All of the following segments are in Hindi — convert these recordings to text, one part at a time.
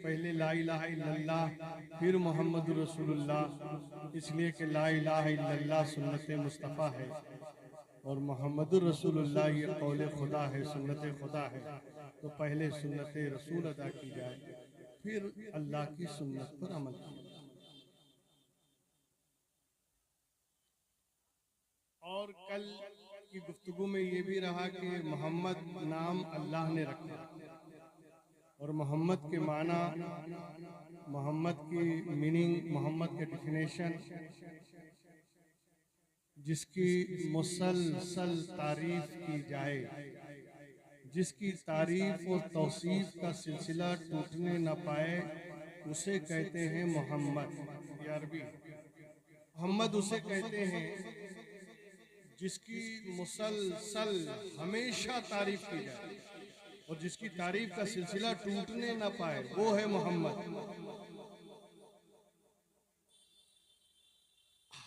पहले ला इलाहा इल्लल्लाह फिर मोहम्मद रसूलुल्लाह, इसलिए कि ला इलाहा इल्लल्लाह सुन्नत मुस्तफ़ा है और मोहम्मद रसूलुल्लाह ये कौल खुदा है, सुन्नत खुदा है। तो पहले सुन्नत रसूल अदा की जाए, फिर अल्लाह की सुन्नत पर अमल किया। और कल की गुफ्तगू में ये भी रहा कि मोहम्मद नाम अल्लाह ने रखा और मोहम्मद के माना, मोहम्मद की मीनिंग, मोहम्मद के डेफिनेशन, जिसकी मुसलसल तारीफ की जाए, जिसकी तारीफ और तौसीफ का सिलसिला टूटने न पाए, उसे कहते हैं मोहम्मद। ये अरबी मोहम्मद उसे कहते हैं जिसकी मुसलसल हमेशा तारीफ की जाए और जिसकी तारीफ का सिलसिला टूटने न पाए, वो है मोहम्मद।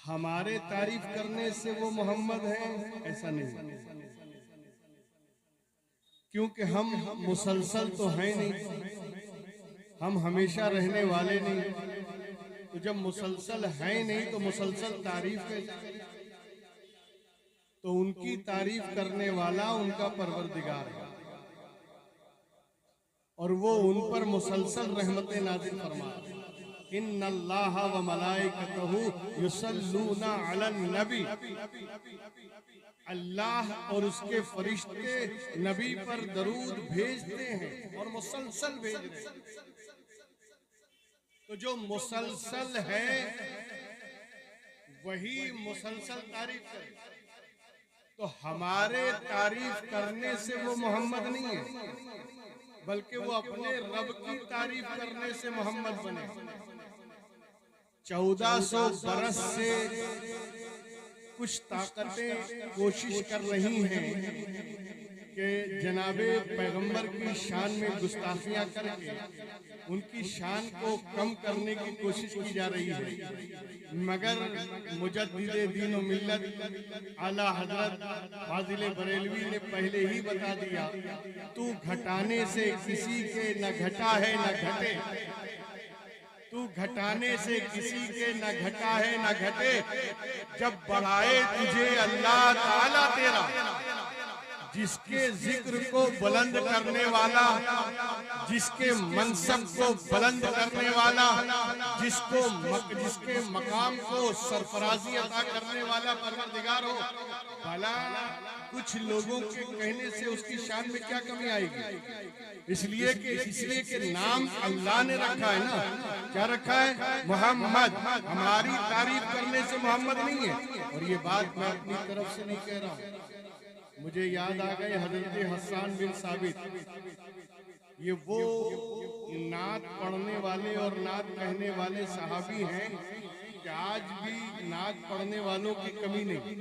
हमारे तारीफ करने से वो मोहम्मद है, ऐसा नहीं, क्योंकि हम मुसलसल तो हैं नहीं, हम हमेशा रहने वाले नहीं। तो जब मुसलसल हैं नहीं तो मुसलसल तारीफ कैसे? तो उनकी तारीफ करने वाला उनका परवरदिगार है और वो उन पर मुसलसल रहमतें नाज़िल फरमा। इन्नल्लाह व मलाइकतहू युसल्लूना अलन नबी, अल्लाह और उसके फरिश्ते नबी पर दरूद भेजते हैं और मुसलसल भेज रहे हैं। तो जो मुसलसल है वही मुसलसल तारीफ करे। तो हमारे तारीफ करने से वो मोहम्मद नहीं है, बल्कि वो अपने रब की तारीफ करने से मोहम्मद बने। 1400 बरस से कुछ ताकतें कोशिश कर रही हैं कि जनाबे पैगंबर की शान में गुस्ताखियां करके उनकी शान को कम करने की कोशिश की जा रही है, मगर मुजद्दिदे दीन व मिल्लत आला हजरत फाजिल बरेलवी ने पहले ही बता दिया, तू घटाने से किसी के न घटा है न घटे, तू घटाने से किसी के न घटा है न घटे, जब बढ़ाए तुझे अल्लाह ताला तेरा, जिसके जिक्र को बुलंद करने वाला, जिसके मनसब को बुलंद करने वाला, जिसके मकाम को सरफराजी अता करने वाला परवरदिगार हो। भला कुछ लोगों के कहने से उसकी शान में क्या कमी आएगी? इसलिए कि नाम अल्लाह ने रखा है ना। क्या रखा है? मोहम्मद। हमारी तारीफ करने से मोहम्मद नहीं है। और ये बात मैं अपनी तरफ से नहीं कह रहा हूँ, मुझे याद आ गए हजरत हसन बिन साबित। ये वो नात पढ़ने वाले और नात कहने वाले सहाबी हैं कि आज भी नात पढ़ने वालों की कमी नहीं।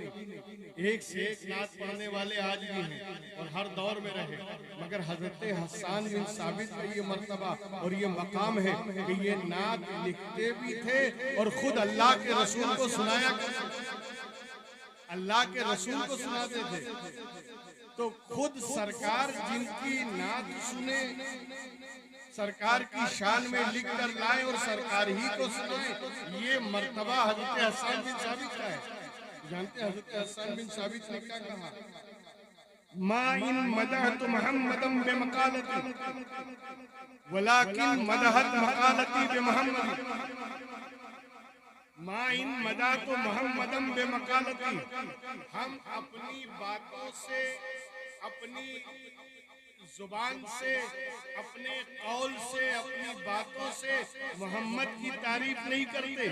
एक से एक नात पढ़ने वाले आज भी हैं और हर दौर में रहे, मगर हजरत हसन बिन साबित का ये मर्तबा और ये मकाम है कि ये नात लिखते भी थे और खुद अल्लाह के रसूल को सुनाया, अल्लाह के रसूल को सुनाते थे। तो खुद सरकार जिनकी नात सुने, सरकार की शान में लिख कर लाए और सरकार ही को सुनाए, ये मर्तबा हजरत हसन बिन साबित का है। जानते हैं हजरत हसन बिन साबित ने क्या कहा? मा इन मदहत मुहम्मदम बेमकालती वलाकिन मदहत मकालती बेमुहम्मद। मा इन मदा तो मोहम्मदम बेमकालती, हम अपनी बातों से, अपनी जुबान से, अपने कौल से, अपनी बातों से मोहम्मद की तारीफ नहीं करते।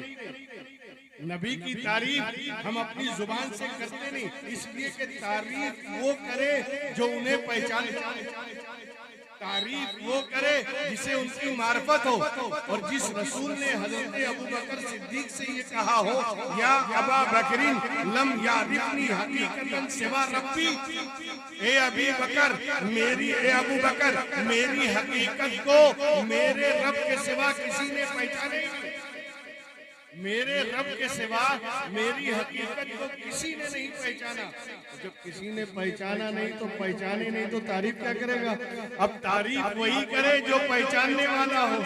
नबी की तारीफ हम अपनी जुबान से करते नहीं, इसलिए कि तारीफ वो करे जो उन्हें पहचाने, तारीफ वो करे जिसे उनकी मार्फत हो। और जिस रसूल ने हजरत अबू बकर सिद्दीक से ये कहा हो, या अबा बकरिन लम यारिफनी हकीकतन सिवा रब्बी, ए अबी बकर मेरी, ए अबू बकर मेरी हकीकत को मेरे रब के सिवा किसी ने पहचाने नहीं। मेरे रब के सिवा मेरी हकीकत को किसी ने नहीं पहचाना। जब किसी ने पहचाना नहीं तो पहचाने नहीं तो तारीफ क्या करेगा? अब तारीफ वही करे जो पहचानने वाला हो,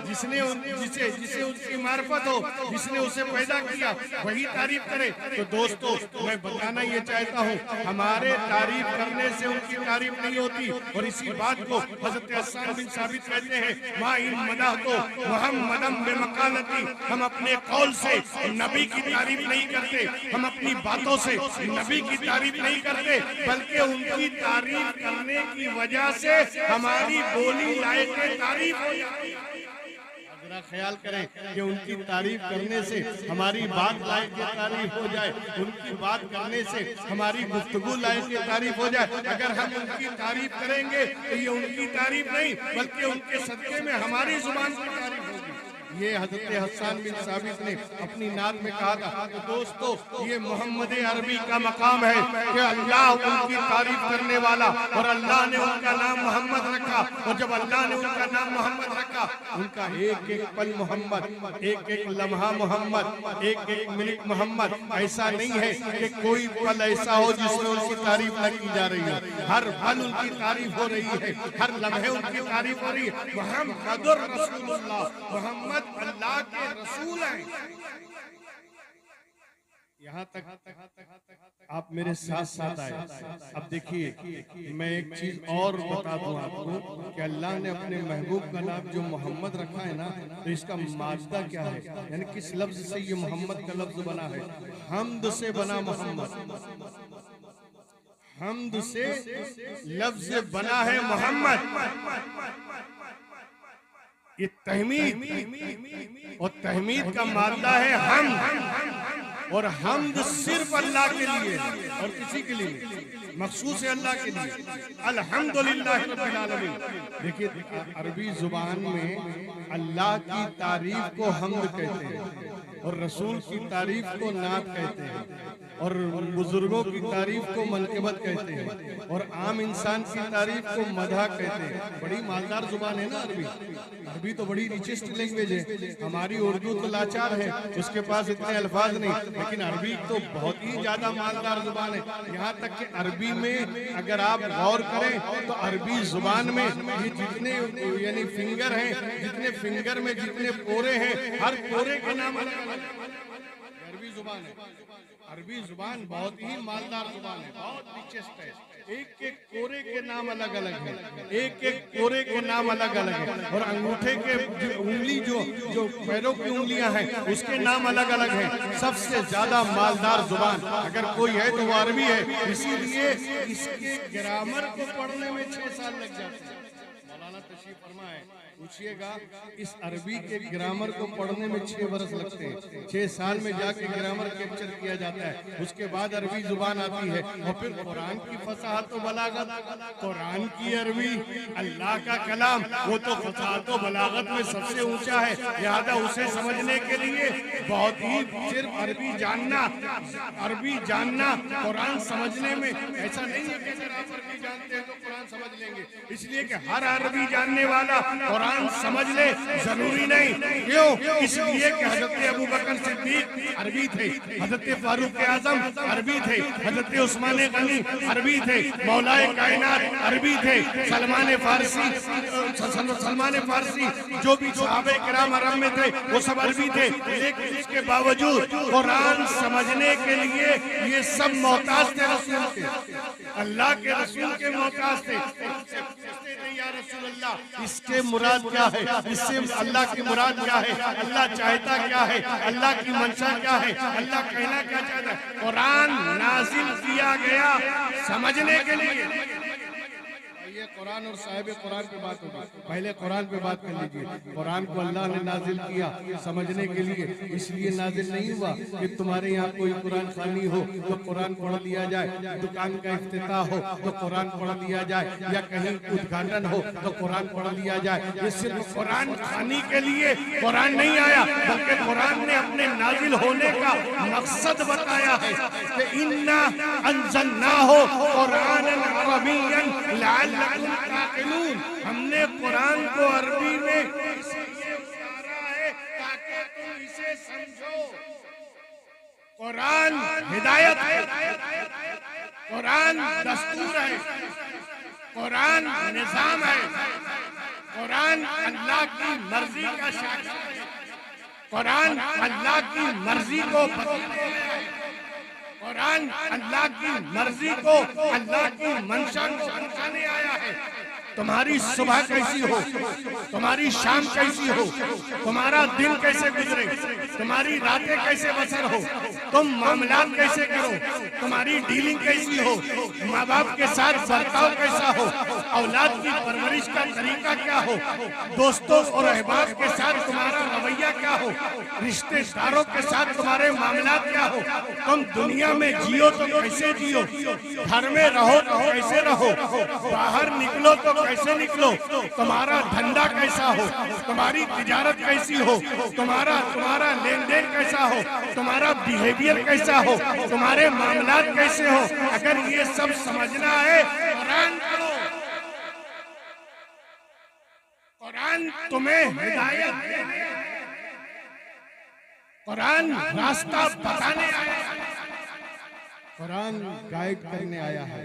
जिसने जिसे उसकी मार्फत हो, जिसने उसे पैदा किया, वही तारीफ करे। तो दोस्तों, मैं बताना ये चाहता हूँ, हमारे तारीफ करने से उनकी तारीफ नहीं होती। और इसी बात को हज़रत हसन बिन साबित कहते हैं, मा इन मदह तो मुहम्मदम बेमकालती, हम अपने कौल से नबी की तारीफ नहीं करते, हम अपनी बातों से नबी की तारीफ नहीं करते, बल्कि उनकी तारीफ करने की वजह से हमारी बोली लायक तारीफ हो जाती है। जरा ख्याल करें कि उनकी तारीफ करने से हमारी बात लायक तारीफ हो जाए, उनकी बात करने से हमारी गुफ्तगू लायक तारीफ हो जाए। अगर हम उनकी तारीफ करेंगे तो ये उनकी तारीफ नहीं बल्कि उनके सदक़े में हमारी जुबान की तारीफ होगी। ये हज़रत हसन बिन साबित ने अपनी नात में कहा था। तो दोस्तों, ये मोहम्मद अरबी का मकाम है कि अल्लाह उनकी तारीफ करने वाला, और अल्लाह ने उनका नाम मोहम्मद रखा। और जब अल्लाह ने उनका नाम मोहम्मद रखा, उनका एक एक पल मोहम्मद, एक एक लम्हा मोहम्मद, एक एक मिनट मोहम्मद। ऐसा नहीं है कि कोई पल ऐसा हो जिसमें उनकी तारीफ न की जा रही हो। हर पल उनकी तारीफ हो रही है, हर लम्हे उनकी तारीफ हो रही है। मुहम्मदुर रसूलुल्लाह, मोहम्मद अल्लाह के रसूल हैं। यहाँ तक आप मेरे साथ साथ आए। अब देखिए, मैं एक चीज और बता दूं आपको कि अल्लाह ने अपने महबूब का नाम जो मोहम्मद रखा है ना, तो इसका माजदा क्या है, यानी किस लफ्ज से ये मोहम्मद का लफ्ज बना है? हम्द से बना मोहम्मद, हम्द से लफ्ज बना है मोहम्मद। ये तहमीद, और तहमीद का मादा है हम्द, और हम्द सिर्फ अल्लाह के लिए और किसी के लिए नहीं, मखसूस है अल्लाह के लिए। अल्हम्दुलिल्लाह रब्बिल आलमीन। देखिए, अरबी जुबान में अल्लाह की तारीफ को हम्द कहते हैं, और रसूल की तारीफ को नात कहते हैं, और बुजुर्गों की तारीफ को मनक़बत कहते हैं, और आम इंसान की तारीफ को मदह कहते हैं। बड़ी मालदार जुबान है ना अरबी। अरबी तो बड़ी रिचेस्ट लैंग्वेज है। हमारी उर्दू तो लाचार है, उसके पास इतने अल्फाज नहीं, लेकिन अरबी तो बहुत ही ज्यादा मालदार जुबान है। यहाँ तक कि अरबी में अगर आप गौर करें तो अरबी जुबान में ये जितने यानी फिंगर हैं, जितने फिंगर में जितने पोरे हैं, हर पोरे के नाम अरबी जुबान है। अरबी जुबान बहुत ही मालदार जुबान है, बहुत रिचेस्ट है। एक एक कोरे के नाम अलग अलग है, एक एक कोरे के नाम अलग अलग है, और अंगूठे के उंगली जो पैरों की उंगलियां हैं उसके नाम अलग अलग हैं। सबसे ज्यादा मालदार जुबान अगर कोई है तो वो अरबी है। इसीलिए इसके ग्रामर को पढ़ने में 6 साल लग जाते हैं। मौलाना तशरीफ फरमाए, पूछिएगा, इस अरबी के ग्रामर को पढ़ने में 6 बरस लगते हैं। 6 साल में जाके ग्रामर कैप्चर किया जाता है, उसके बाद अरबी जुबान आती है। और फिर कुरान की फसाहत और बलागत, कुरान की अरबी, अल्लाह का कलाम, वो तो फसाहत और बलागत में सबसे ऊंचा है। लिहाजा उसे समझने के लिए बहुत ही सिर्फ अरबी जानना कुरान समझने में ऐसा नहीं है कि अगर आप अरबी जानते हैं तो कुरान समझ लेंगे। इसलिए कि हर अरबी जानने वाला कुरान समझ ले जरूरी नहीं। क्यों? इसलिए कि हजरत अबू बकर सिद्दीक अरबी थे, हजरत फारूक आजम अरबी थे, हजरत उस्मान गनी अरबी थे, मौलाए कायनात अरबी थे, सलमान फारसी जो भी सहाबे किराम अरब में थे वो सब अरबी थे। लेकिन इसके बावजूद कुरान समझने के लिए ये सब मोहताज थे, रसूल थे, अल्लाह के रसूल के मोहताज थे। या रसूल अल्लाह, इसके मुराद क्या है, इससे अल्लाह की मुराद क्या है, अल्लाह चाहता क्या है, अल्लाह की मंशा क्या है, अल्लाह कहना क्या चाहता है। कुरान नाजिल किया गया समझने के लिए। ये कुरान और साहिब कुरान पे बात होगी, पहले कुरान पे बात कर लीजिए। कुरान को अल्लाह ने नाजिल किया समझने के लिए, इसलिए नाजिल नहीं हुआ कि तुम्हारे यहाँ कोई कुरान खानी हो तो कुरान पढ़ लिया जाए, दुकान का इफ्तिताह हो तो कुरान पढ़ लिया जाए, या कहीं उद्घाटन हो तो कुरान पढ़ लिया जाए। ये सिर्फ कुरान खानी के लिए कुरान नहीं आया, बल्कि कुरान ने अपने नाजिल होने का मकसद बताया है कि इन्ना अंज़लनाहु कुरानन अरबिय्यन लअल्लकुम ताक़िलून। हमने कुरान को अरबी में इसलिए उतारा है ताकि तुम इसे समझो। हिदायत है, कुरान दस्तूर है, कुरान निजाम है, कुरान अल्लाह की मर्जी का शासन है, कुरान अल्लाह की मर्जी को कुरान अल्लाह की मर्जी को, अल्लाह की मंशा को समझाने आया है। तुम्हारी सुबह कैसी हो, तुम्हारी शाम कैसी हो, तुम्हारा दिन कैसे गुजरे, तुम्हारी रातें कैसे बसर हो, तुम मामलात कैसे करो, तुम्हारी डीलिंग कैसी हो, माँ बाप के साथ बर्ताव कैसा हो, औलाद की परवरिश का तरीका क्या हो, दोस्तों और अहबाब के साथ तुम्हारा रवैया क्या हो, रिश्तेदारों के साथ तुम्हारे मामलात क्या हो, तुम दुनिया में जियो तो कैसे जियो, घर में रहो तो कैसे रहो, बाहर निकलो तो कैसे निकलो, तुम्हारा धंधा कैसा हो, तुम्हारी तिजारत कैसी हो, तुम्हारा लेन देन कैसा हो, तुम्हारा बिहेवियर कैसा हो, तुम्हारे मामलात कैसे हो। अगर ये सब समझना है, कुरान पढ़ो। कुरान तुम्हें हिदायत देने, कुरान रास्ता बताने आया है, कुरान गाइड करने आया है,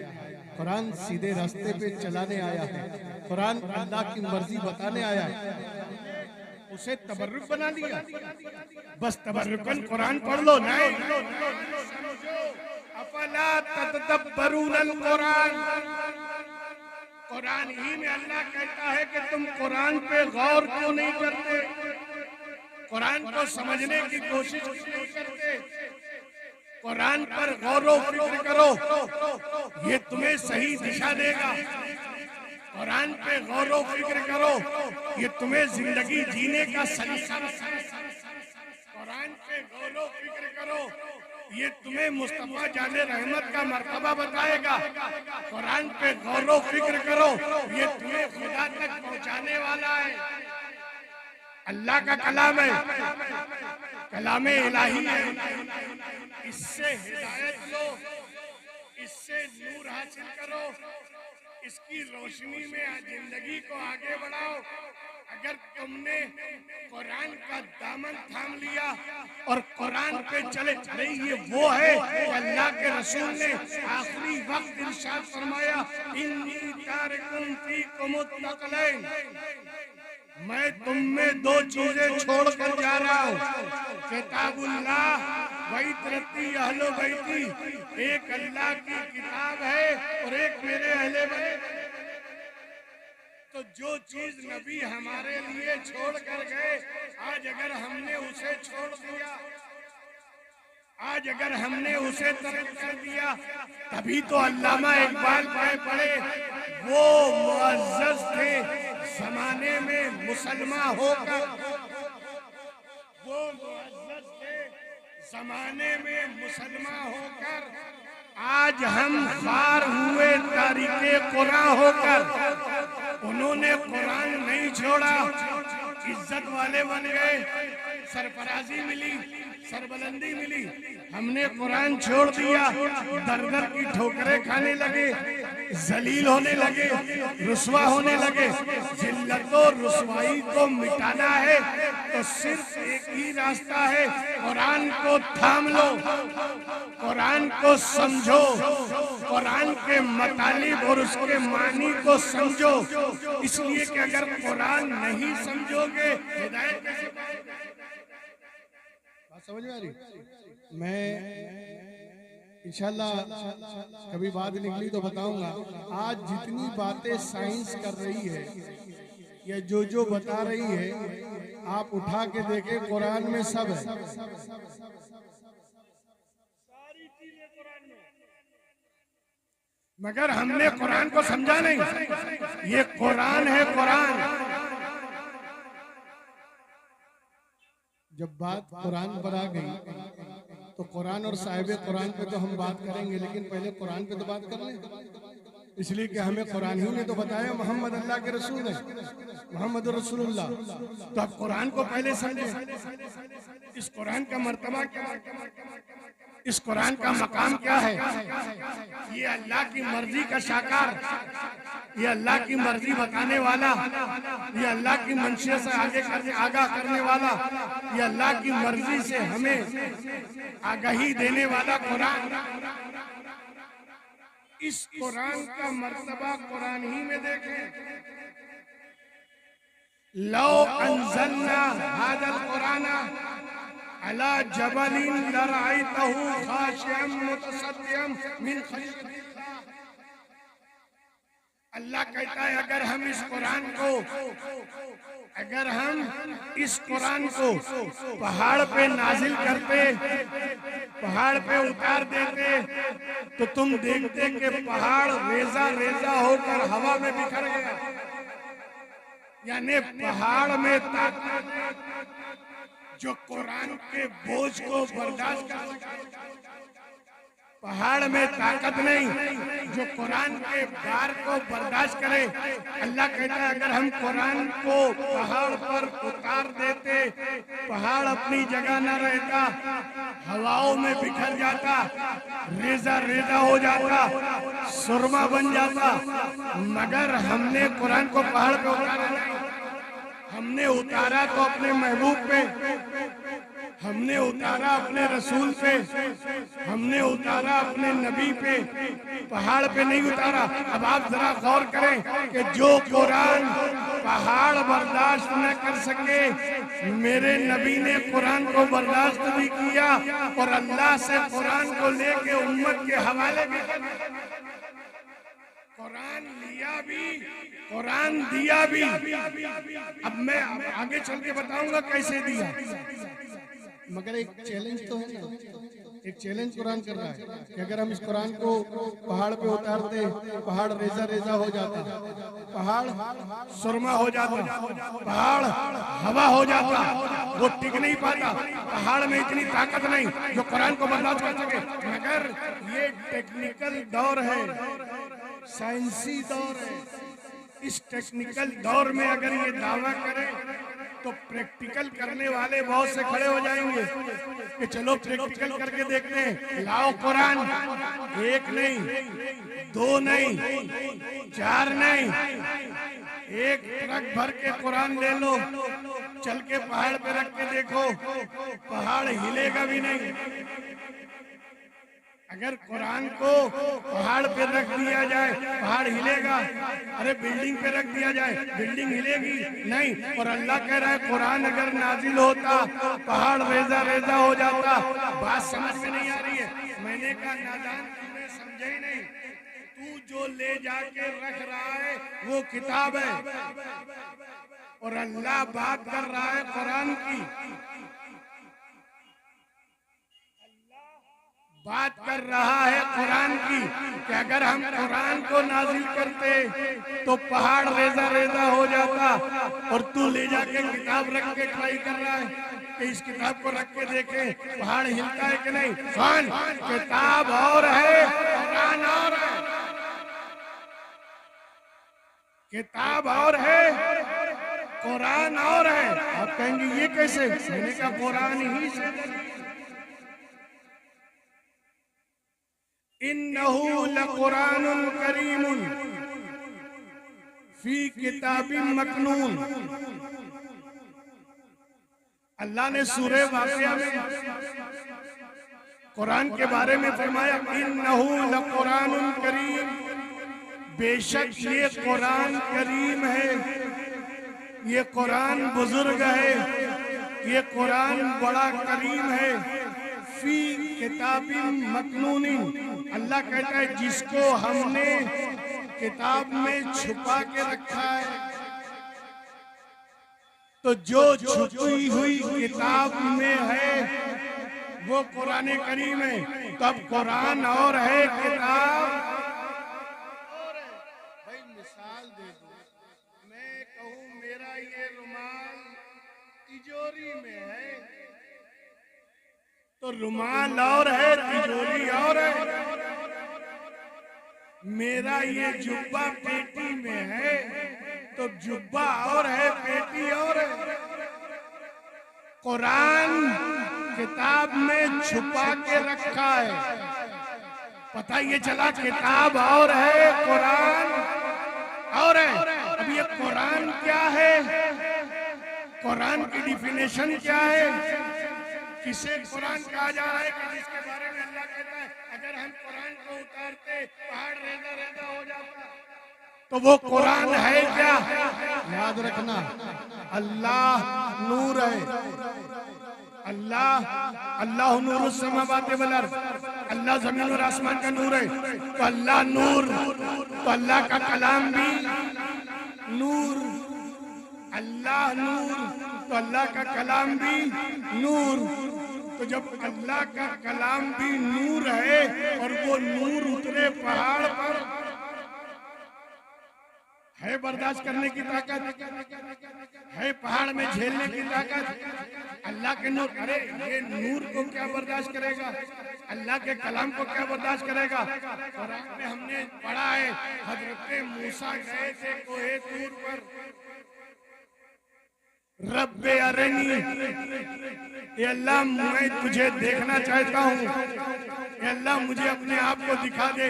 कुरान सीधे रास्ते पे चलाने आया है, कुरान अल्लाह की मर्जी बताने आया है। उसे तबर्रुक बना लिया, बस तबर्रुकन कुरान पढ़ लो। नहीं, अफला तदब्बरूनल कुरान, कुरान ही में अल्लाह कहता है कि तुम कुरान पे गौर क्यों नहीं करते, कुरान को समझने की कोशिश क्यों नहीं करते, कुरान पर गौर व फिक्र करो, ये तुम्हें सही दिशा देगा। कुरान पे गौर व फिक्र करो, ये तुम्हें जिंदगी जीने का सलीका। कुरान पे गौर व फिक्र करो, ये तुम्हें मुस्तफा जाने रहमत का मर्तबा बताएगा। कुरान पे गौर व फिक्र करो, ये तुम्हें खुदा तक पहुंचाने वाला है। अल्लाह का कलाम है, कलामे इलाही है, इससे हिदायत लो, इससे नूर हासिल करो, इसकी रोशनी में जिंदगी को आगे बढ़ाओ। अगर तुमने कुरान का दामन थाम लिया और कुरान पे चले, नहीं ये वो है अल्लाह के रसूल ने आखिरी वक्त इरशाद फरमाया, इन्नी तारिकुम फीकुमुत तक़लैन, मैं तुम में दो चीजें छोड़ कर जा रहा हूँ, किताबुल्लाह वइतरती अहलो बैती, एक अल्लाह की किताब है और एक मेरे अहले बैत। तो जो चीज नबी हमारे लिए छोड़ कर गए, आज अगर हमने उसे छोड़ दिया, आज अगर हमने उसे तरक कर दिया, तभी तो अल्लामा इकबाल पढ़े, वो मुअज़्ज़ज़ थे जमाने में मुसलमान होकर, वो मुअज़्ज़ज़ थे जमाने में मुसलमान होकर, आज हम खार हुए तारीखे कुरान होकर। उन्होंने कुरान नहीं छोड़ा, इज्जत वाले बन गए, सरफराजी मिली, सरबलंदी मिली। हमने कुरान छोड़ दिया, दर दर की ठोकरें खाने लगे, जलील होने लगे, रुसवा होने लगे। जिल्लत और रुसवाई को मिटाना है तो सिर्फ एक ही रास्ता है, कुरान को थाम लो, कुरान को समझो, कुरान के मतलब और उसके मानी को समझो। इसलिए कि अगर कुरान नहीं समझोगे, हिदायत कैसे पाओगे? बात समझ में आ रही? मैं इंशाल्लाह कभी बात निकली तो बताऊंगा। आज जितनी बातें साइंस कर रही है या जो बता रही है, आप उठा के देखें, कुरान में सब है, सारी चीजें कुरान में, मगर हमने कुरान को समझा नहीं। ये कुरान है, कुरान। जब बात कुरान पर आ गई तो कुरान और साहिब कुरान पे तो हम बात करेंगे, लेकिन पहले कुरान पे तो बात कर लें। इसलिए कि हमें कुरान ही ने तो बताया मोहम्मद अल्लाह के रसूल है, मोहम्मद रसूलुल्लाह। तो अब कुरान को पहले समझे, इस कुरान का मर्तबा क्या। इस कुरान का मकाम क्या है? ये अल्लाह की मर्जी का साकार, ये अल्लाह की मर्जी बताने वाला, ये अल्लाह की मंशा से आगाह करने वाला, ये अल्लाह की मर्जी से हमें आगाही देने वाला कुरान। इस कुरान का मर्तबा कुरान ही में देखें। लो अंज़लना हादल कुरान अला जबलिन लरअयतहु खाशिअम मुतसद्दिअम मिन खशयतिल्लाह। अल्लाह कहता है अगर हम इस कुरान को पहाड़ पे नाजिल करते, पहाड़ पे उतार देते, तो तुम देखते कि पहाड़ रेजा रेजा होकर हवा में बिखर गया। यानी पहाड़ में ताकत जो कुरान के बोझ को बर्दाश्त कर सके, पहाड़ में ताकत नहीं जो कुरान के भार को बर्दाश्त करे। अल्लाह कहता है अगर हम कुरान को पहाड़ पर उतार देते, पहाड़ अपनी जगह न रहता, हवाओं में बिखर जाता, रेजा रेजा हो जाता, सुरमा बन जाता। मगर हमने कुरान को पहाड़ पे उतारा नहीं, हमने उतारा तो अपने महबूब पे, हमने उतारा अपने रसूल पे, हमने उतारा अपने नबी पे, पहाड़ पे नहीं उतारा। अब आप जरा गौर करें कि जो कुरान पहाड़ बर्दाश्त न कर सके, मेरे नबी ने कुरान को बर्दाश्त भी किया और अल्लाह से कुरान को लेके उम्मत के हवाले भी कर, कुरान लिया भी, कुरान दिया भी। अब मैं आगे चल के बताऊंगा कैसे दिया, मगर एक चैलेंज तो है ना, एक चैलेंज कुरान कर रहा है कि अगर हम इस कुरान को पहाड़ पे उतारते, पहाड़ रेजा रेजा हो जाता, पहाड़ सुरमा हो जाता, पहाड़ हवा हो जाता, वो टिक नहीं पाता, पहाड़ में इतनी ताकत नहीं जो कुरान को बर्दाश्त कर सके। मगर ये टेक्निकल दौर है, साइंसी दौर है। इस टेक्निकल दौर में अगर ये दावा करें तो प्रैक्टिकल करने वाले बहुत से खड़े हो जाएंगे कि चलो प्रैक्टिकल करके देखते हैं। लाओ कुरान, एक नहीं, दो नहीं, चार नहीं, एक ट्रक भर के कुरान ले लो, चल के पहाड़ पे रख के देखो, पहाड़ हिलेगा भी नहीं। अगर कुरान को पहाड़ पे रख दिया जाए, पहाड़ हिलेगा? अरे बिल्डिंग पे रख दिया जाए, बिल्डिंग हिलेगी नहीं। और अल्लाह कह रहा है कुरान अगर नाजिल होता, पहाड़ रेजा रेजा हो जाता। बात समझ में नहीं आ रही है? मैंने कहा नादान तुमने समझे ही नहीं। तू जो ले जाके रख रहा है वो किताब है और अल्लाह बात कर रहा है कुरान की, बात कर रहा है कुरान की कि अगर हम कुरान को नाजिल करते तो पहाड़ रेजा रेजा हो जाता। और तू ले जाके किताब रख के ट्राई कर रहा है कि इस किताब को रख के देखे पहाड़ हिलता है कि नहीं। कौन? किताब और है, कुरान और है, किताब और है, कुरान और है। आप कहेंगे ये कैसे? मैंने कहा कुरान ही से। इन्नहु लकुरानुन करीमुन फी किताबिन मकनून। अल्लाह ने सूरह वाक़िया में कुरान के बारे में फरमाया इन्नहु लकुरानुन करीम, बेशक ये कुरान करीम है, ये कुरान बुजुर्ग है, ये कुरान बड़ा करीम है। फी किताबिन मकनूनिन, अल्लाह कहता है जिसको हमने किताब में छुपा के रखा है। तो जो छुपी हुई किताब में है वो कुरान करीम है। तब कुरान और है, किताब और है। भाई मिसाल दे दो, मैं कहूँ मेरा ये रुमाल तिजोरी में है तो रुमाल और है, तिजोरी और है। मेरा ये जुब्बा पेटी में है तो जुब्बा और है, पेटी और है। कुरान किताब में छुपा के रखा है। पता ये चला किताब और है, कुरान और है। अब ये कुरान क्या है, कुरान की डिफिनेशन क्या है? किसे कुरान कहा जा रहा है कि जिसके बारे में अल्लाह कहता है अगर हम कुरान को उतारते पहाड़ रेजा रेजा हो जाता, तो वो कुरान है क्या? याद रखना, अल्लाह नूर है। अल्लाह नूर समावाति वल अर्द, अल्लाह जमीन और आसमान का नूर है। तो अल्लाह नूर, तो अल्लाह का कलाम भी नूर। अल्लाह नूर तो अल्लाह का कलाम भी नूर। तो जब अल्लाह का कलाम भी नूर है और वो नूर उतरे पहाड़ पर, है बर्दाश्त करने की ताकत, है पहाड़ में झेलने की ताकत अल्लाह के नूर। अरे ये नूर को क्या बर्दाश्त करेगा, अल्लाह के कलाम को क्या बर्दाश्त करेगा? कुरान में हमने पढ़ा है हजरत मूसा गए थे कोहे तूर पर, रब्बे अरनी, ये अल्लाह मैं तुझे देखना चाहता हूँ, ये अल्लाह मुझे अपने आप को दिखा दे,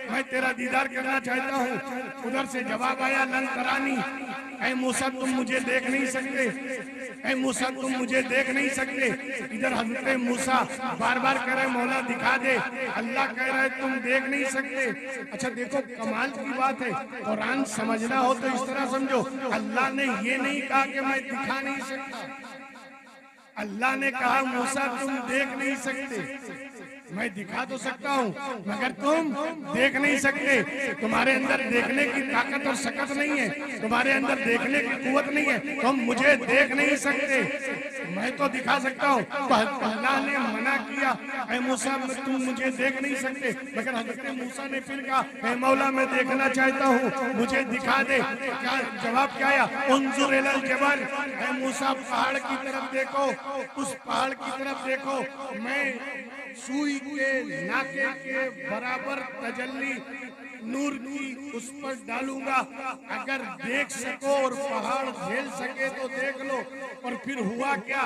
मैं तेरा दीदार करना चाहता हूँ। उधर से जवाब आया लन तरानी, ऐ मूसा तुम मुझे देख नहीं सकते, ऐ मूसा तुम मुझे देख नहीं सकते। इधर हजरत मूसा बार बार कह रहे मौला दिखा दे, अल्लाह कह रहा है तुम देख नहीं सकते। अच्छा देखो कमाल की बात है, कुरान समझना हो तो इस तरह समझो, अल्लाह ने ये नहीं कहा कि मैं दिखा नहीं सकता, अल्लाह ने कहा मूसा तुम देख नहीं सकते, मैं दिखा तो सकता हूँ मगर तुम देख नहीं सकते। तुम्हारे अंदर देखने की ताकत और सकत नहीं है, तुम्हारे अंदर देखने की कुवत नहीं है, तुम मुझे देख नहीं सकते, मैं तो दिखा सकता हूँ। तो अल्लाह ने मना किया, ऐ मूसा तुम मुझे देख नहीं सकते, मगर हजरत मूसा ने फिर कहा ऐ मौला मैं देखना चाहता हूँ, मुझे दिखा दे। क्या जवाब क्या आया? उन्जुर इलल जबल, ऐ मूसा पहाड़ की तरफ देखो, उस पहाड़ की तरफ देखो, मैं सुई के नाके के बराबर तजल्ली नूर की उस पर डालूंगा, अगर देख सको और पहाड़ झेल सके तो देख लो। और फिर हुआ क्या,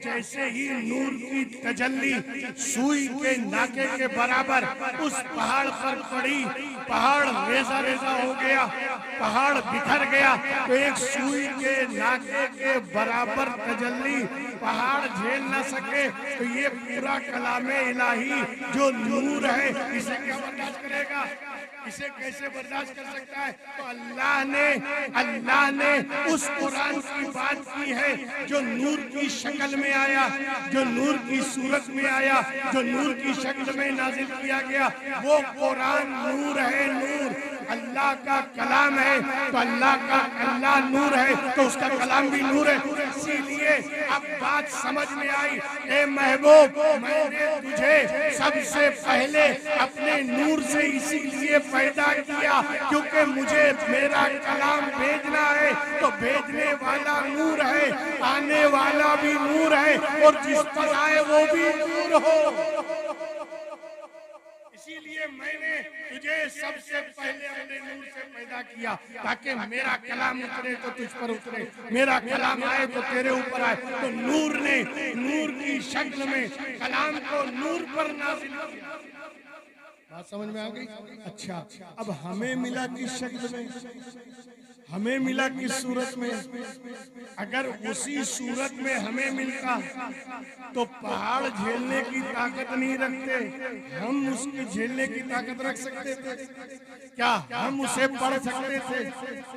जैसे ही नूर की तजल्ली सुई के नाके के बराबर उस पहाड़ पर पड़ी, पहाड़ रेजा रेजा हो गया, पहाड़ बिखर गया। तो एक सुई के नाके के बराबर तजल्ली पहाड़ झेल न सके, तो ये पूरा कलामे इलाही जो नूर है इसे क्या बर्दाश्त करेगा, इसे कैसे बर्दाश्त कर सकता है? तो अल्लाह ने उस कुरान की बात की है जो नूर की शक्ल में आया, जो नूर की सूरत में आया, जो नूर की शक्ल में नाजिल किया गया, वो कुरान नूर है। नूर अल्लाह का कलाम है, तो अल्लाह नूर है तो उसका कलाम भी नूर है। इसीलिए अब बात समझ में आई, ए महबूब मैंने तुझे सबसे पहले अपने नूर से इसीलिए पैदा किया क्योंकि मुझे मेरा कलाम भेजना है, तो भेजने वाला नूर है, आने वाला भी नूर है, और जिस पर आए वो भी नूर हो। इसीलिए मैंने तुझे सबसे पहले अपने नूर से पैदा किया ताकि मेरा कलाम उतरे तो तुझ पर उतरे, मेरा कलाम आए तो तेरे ऊपर आए। तो नूर ने नूर की शक्ल में कलाम को नूर पर नाज़िल किया। बात समझ में आ गई? अच्छा अब हमें मिला किस शक्ल में, हमें मिला किस सूरत में? अगर उसी सूरत में हमें मिलता तो पहाड़ झेलने की ताकत नहीं रखते, हम उसकी झेलने की ताकत रख सकते थे क्या? हम उसे पढ़ सकते थे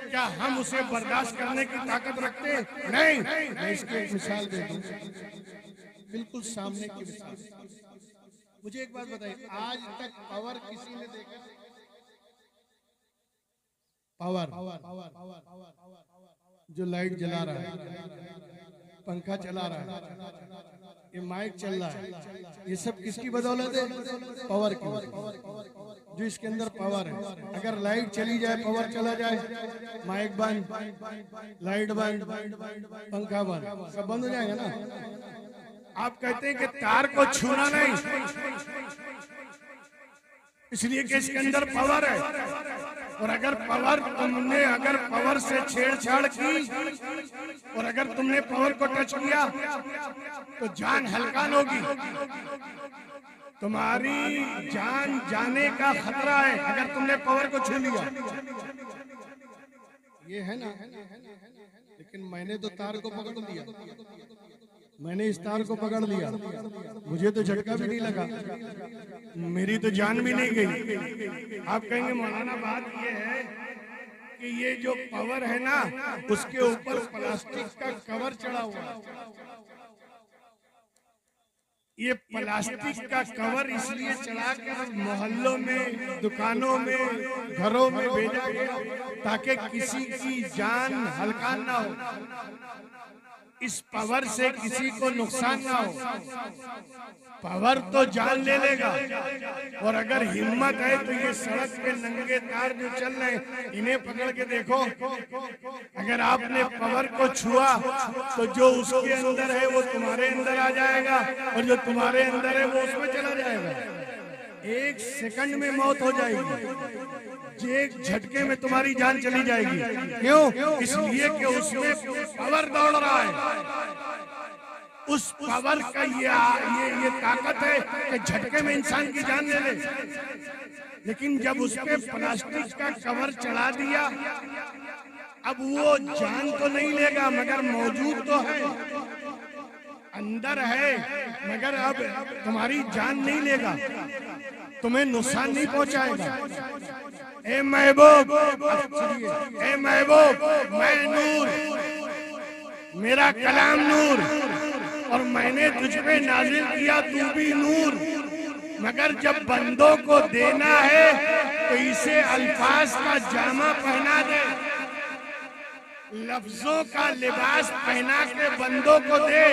क्या? हम उसे बर्दाश्त करने की ताकत रखते? नहीं। मैं इसकी एक मिसाल दे दूं, बिल्कुल सामने की मिसाल। मुझे एक बात बताइए, आज तक पावर किसी ने देखा? पावर जो लाइट जला रहा है, पंखा चला रहा है, ये माइक चल रहा है, ये सब किसकी बदौलत है? पावर की। जो इसके अंदर पावर है, अगर लाइट चली जाए, पावर चला जाए, माइक बंद, लाइट बंद, पंखा बंद, सब बंद हो जाएगा ना। आप कहते हैं कि तार को छूना नहीं, इसलिए कि इसके अंदर पावर है। और अगर पावर से छेड़छाड़ की और अगर तुमने पावर को टच किया तो जान हलकान होगी। तुम्हारी जान जाने का खतरा है अगर तुमने पावर को छू लिया। ये है ना, लेकिन मैंने तो तार को पकड़ लिया, मैंने इस तार को पकड़ लिया, मुझे तो झटका भी नहीं लगा, मेरी तो जान भी नहीं गई। आप कहेंगे मौलाना बात ये है कि ये जो पावर है ना उसके ऊपर प्लास्टिक का कवर चढ़ा हुआ है। ये प्लास्टिक का कवर इसलिए चढ़ाकर मोहल्लों में, दुकानों में, घरों में भेजा गया ताकि किसी की जान हल्कान ना हो, इस पावर से किसी को नुकसान ना हो। पावर तो जान ले लेगा, और अगर हिम्मत है तो ये सड़क पे नंगे तार जो चल रहे हैं इन्हें पकड़ के देखो। अगर आपने पावर को छुआ तो जो उसके अंदर है वो तुम्हारे अंदर आ जाएगा, और जो तुम्हारे अंदर है वो उसमें चला जाएगा। 1 सेकंड में मौत हो जाएगी, एक झटके में तुम्हारी जान चली जाएगी। क्यों? इसलिए कि उसमें पावर दौड़ रहा है। उस पावर का ये ताकत है कि झटके में इंसान की जान ले ले। लेकिन जब उस पे प्लास्टिक का कवर चढ़ा दिया, अब वो जान तो नहीं लेगा मगर मौजूद तो है, अंदर है, मगर अब तुम्हारी जान नहीं लेगा, तुम्हें नुकसान नहीं पहुंचाएगा। ए महबूब, ए महबूब, मैं नूर, मेरा कलाम नूर, और मैंने तुझ पे नाजिल किया, तू भी नूर, मगर जब बंदों को देना है तो इसे अल्फाज का जामा पहना दे, लफ्जों का लिबास पहना के बंदों को दे।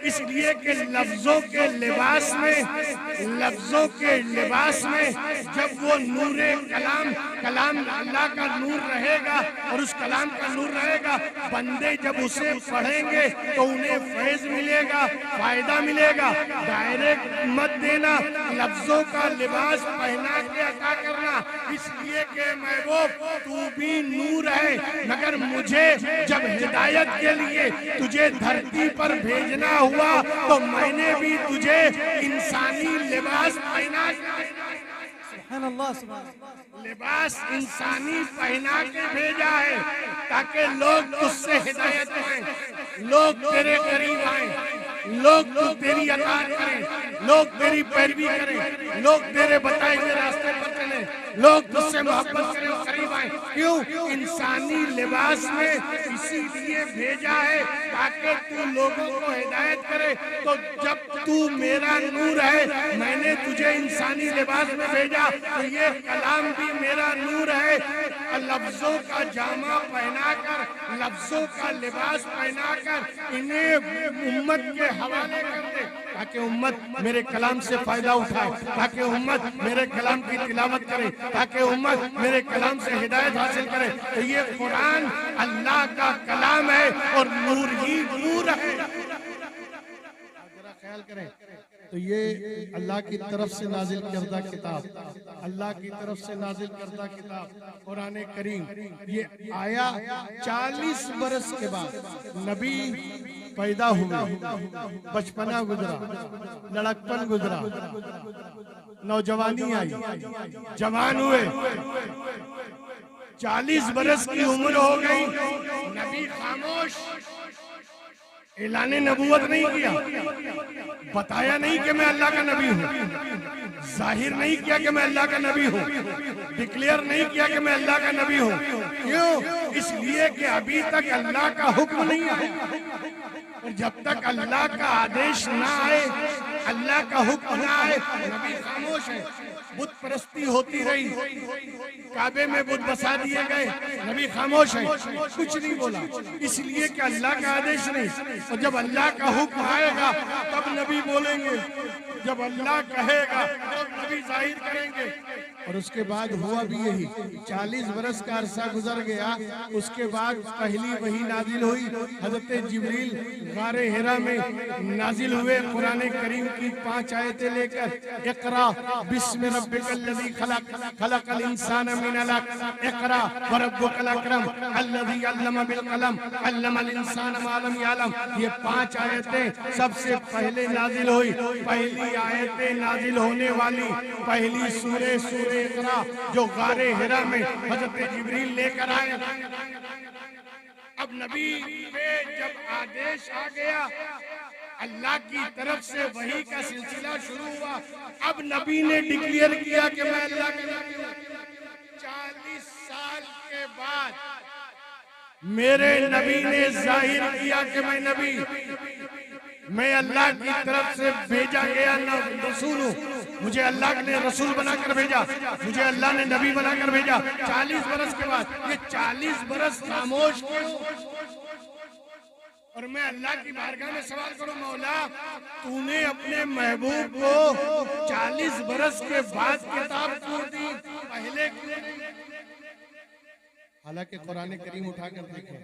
इसलिए कि लफ्जों के लिबास में जब वो नूरे कलाम अल्लाह का नूर रहेगा और उस कलाम का नूर रहेगा, बंदे जब उसे पढ़ेंगे तो उन्हें फैज मिलेगा, फायदा मिलेगा। डायरेक्ट मत देना, लफ्जों का लिबास पहना के अता करना। इसलिए कि महबूब तू भी नूर है, मगर मुझे जब हिदायत के लिए तुझे धरती पर भेजना हुआ तो मैंने भी तुझे इंसानी लिबास पहना, लिबास इंसानी पहना के भेजा है ताकि लोग तुझसे हिदायत पाएं, लोग तेरे करीब आए, लोग तेरी अताअत करें, लोग तेरी पैरवी करें, लोग तेरे बताए हुए रास्ते पर चले, लोग तुझसे मोहब्बत करें और करीब आए। क्यों? इंसानी लिबास में इसीलिए भेजा है ताकि तू लोगों को हिदायत करे। तो जब तू मेरा नूर है, मैंने तुझे इंसानी लिबास में भेजा, तो ये कलाम भी मेरा नूर है। लफ्जों का जामा पहनाकर, लफ्जों का लिबास पहनाकर इन्हें उम्मत के हवाले कर दे ताकि उम्मत मेरे कलाम से फायदा उठाए, ताकि उम्मत मेरे कलाम की तिलावत करे, ताकि उम्मत मेरे कलाम से हिदायत हासिल करे। तो ये कुरान अल्लाह का कलाम है और नूर ही नूर है। जरा ख्याल करें, तो ये अल्लाह की तरफ से नाजिल करदा किताब, अल्लाह की तरफ से नाजिल करदा किताब कुरान करीम, ये आया 40 बरस के बाद। नबी पैदा हुए, बचपना गुजरा, लड़कपन गुजरा, नौजवानी आई, जवान हुए, 40 बरस की उम्र हो गई, नबी खामोश, ऐलाने नबूवत नहीं किया, बताया नहीं कि मैं अल्लाह का नबी हूँ, जाहिर नहीं किया कि मैं अल्लाह का नबी हूँ, डिक्लेयर नहीं किया कि मैं अल्लाह का नबी हूँ। क्यों? इसलिए कि अभी तक अल्लाह का हुक्म नहीं आया, और जब तक अल्लाह का आदेश ना आए, अल्लाह का हुक्म ना आए, नबी खामोश है। बुत परस्ती होती रही, काबे में बुत बसा दिए गए, नबी खामोश है, कुछ नहीं बोला, इसलिए कि अल्लाह का आदेश नहीं। और जब अल्लाह का हुक्म आएगा तब नबी बोलेंगे, जब अल्लाह कहेगा तब नबी जाहिर करेंगे। और उसके बाद हुआ भी यही। 40 बरस का अरसा गुजर गया। उसके बाद पहली वही नाजिल हुई। हजरत जिब्रील गारे हिरा में नाजिल हुए कुरान करीम की 5 आयतें लेकर। इक़रा बिस्मि रब्बिकल्लज़ी खलक़ खलक़ल इंसान मिन अलक़ इक़रा व रब्बुकल अकरम अल्लज़ी अल्लम बिल कलम अल्लमल इंसान मा लम यअलम। ये 5 आयतें सबसे पहले नाजिल हुई। पहली आयतें नाजिल होने वाली पहली सूरे सूरे इक़रा जो गारे हिरा में हजरत जिब्रील लेकर आए। अब नबी पे जब आदेश आ गया, अल्लाह की तरफ से वही का सिलसिला शुरू हुआ। अब नबी ने डिक्लेयर किया कि मैं अल्लाह का नबी हूं। 40 साल के बाद मेरे नबी ने जाहिर किया कि मैं नबी, मैं अल्लाह की तरफ से भेजा गया रसूल हूँ। मुझे अल्लाह ने रसूल बनाकर भेजा, मुझे अल्लाह ने नबी बनाकर भेजा। 40 बरस के बाद ये 40 बरस खामोश क्यों? और मैं अल्लाह की बारगाह में सवाल करूं, मौला तूने अपने महबूब को 40 बरस के बाद किताब क्यों दी, पहले क्यों नहीं? हालांकि कुरान करीम उठाकर देखें,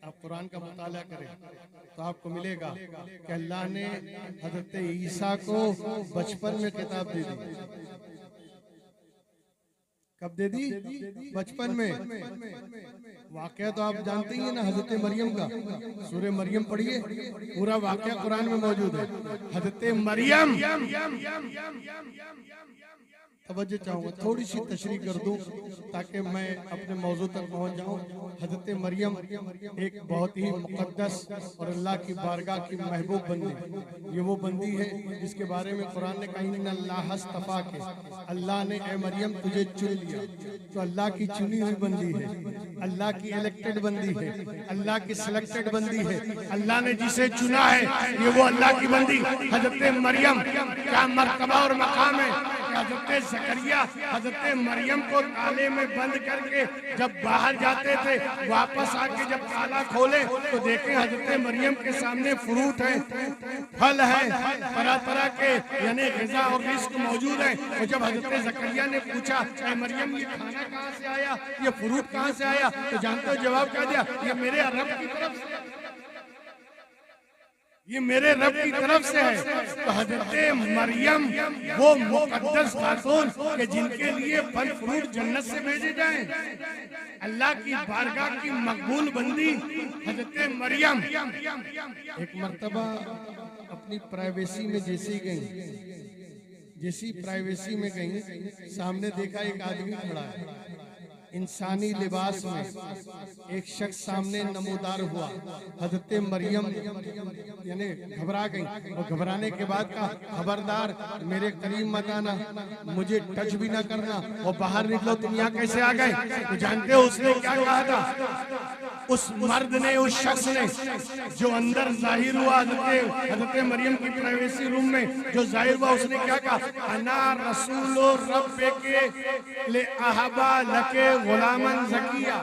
आप कुरान का मुताला करें तो आपको मिलेगा कि अल्लाह ने हजरत ईसा को बचपन में किताब दे दी। कब दे दी? बचपन में। वाकया तो आप जानते ही हैं ना हजरत मरियम का। सूरह मरियम पढ़िए, पूरा वाकया कुरान में मौजूद है। हजरत मरियम, तवज्जो चाहूंगा, थोड़ी सी तशरीह कर दूं ताकि मैं अपने मौजू तक पहुंच जाऊं। हजरत मरियम एक बहुत ही मुक़द्दस और अल्लाह की बारगाह की महबूब बंदी। ये वो बंदी है जिसके बारे में कुरान ने कहा इन्नल्लाह अस्तफ़ा के, अल्लाह ने ए मरियम तुझे चुन लिया। तो अल्लाह की चुनी हुई बंदी है, अल्लाह की इलेक्टेड बंदी है, अल्लाह की सिलेक्टेड बंदी है। अल्लाह ने जिसे चुना है ये वो अल्लाह की बंदी हजरत मरियम। क्या मर्तबा और मकाम है। हजरत ज़करिया हजरत मरियम को ताले में बंद करके जब बाहर जाते थे, वापस आके जब ताला खोले तो देखे हजरत मरियम के सामने फ्रूट है, फल है, तरह तरह के यानी ग़िज़ा और रिज़्क़ मौजूद है। और जब हजरत ज़करिया ने पूछा मरियम ये खाना कहाँ से आया, ये फ्रूट कहाँ से आया, तो जानते हो जवाब क्या दिया? ये मेरे रब की तरफ से, ये मेरे रब की तरफ से है। तो हजरत मरियम वो मुकद्दस खातून के जिनके लिए फल फ्रूट जन्नत से भेजे जाएं, अल्लाह की बारगाह की मकबूल बंदी हजरत मरियम। एक मर्तबा अपनी प्राइवेसी में जैसी प्राइवेसी में गई, सामने देखा एक आदमी खड़ा है इंसानी लिबास में। एक शख्स सामने नमोदार हुआ। हजरत मरियम यानी घबरा गई और घबराने के बाद कहा खबरदार मेरे करीब मत आना, मुझे टच भी ना करना और बाहर निकलो। तुम यहाँ कैसे आ गए? तो जानते हो उसने क्या कहा था? उस मर्द ने, उस शख्स ने जो अंदर जाहिर हुआ हजरत मरियम की प्राइवेसी रूम में जो जाहिर हुआ, उसने क्या कहा? अना रसूलो रब्बे के ले अहबा लके गुलामन ज़किया।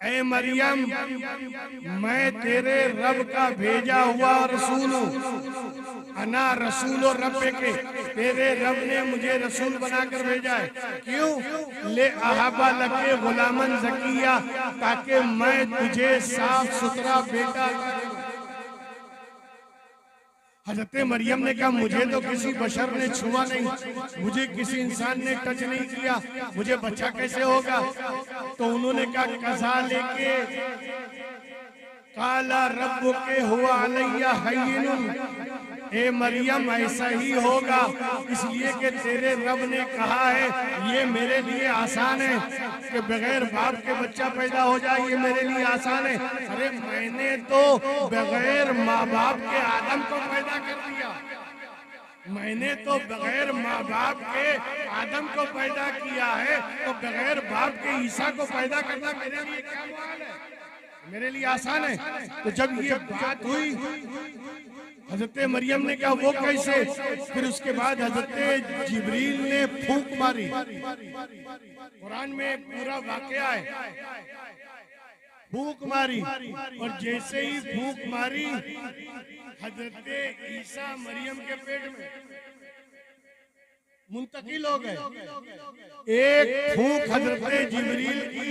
ऐ मरियम मैं तेरे रब का भेजा हुआ रसूल हूँ। अना रसूलो रब्बे के, तेरे रब ने मुझे रसूल बनाकर भेजा है। क्यों? ले अहबा लके गुलामन ज़किया, ताकि मैं तुझे साफ सुथरा बेटा। हजरत मरियम ने कहा मुझे तो किसी बशर ने छुआ नहीं, मुझे किसी इंसान ने टच नहीं किया, मुझे बच्चा कैसे होगा? तो उन्होंने कहा कज़ा लेके काला रब्बु के हुआ अलैया हय्यिनुन। ए मरियम ऐसा ही होगा, इसलिए कि तेरे रब ने कहा है ये मेरे लिए आसान है कि बगैर बाप के बच्चा पैदा हो जाए, ये मेरे लिए आसान है। अरे मैंने तो बगैर माँ बाप के आदम को पैदा कर दिया, मैंने तो बगैर माँ बाप के आदम को पैदा किया है, तो बगैर बाप के ईसा को पैदा करना मेरे लिए क्या मुहाल है, मेरे लिए आसान है। तो जब ये बात हुई हजरत मरियम ने कहा वो कैसे? फिर उसके बाद हजरत जिब्रील ने फूंक मारी। कुरान में पूरा वाकया है। फूंक मारी और जैसे ही फूंक मारी हजरत ईसा मरियम के पेट में, मुंतकिल हो गए। एक फूंक हजरत जिब्रील की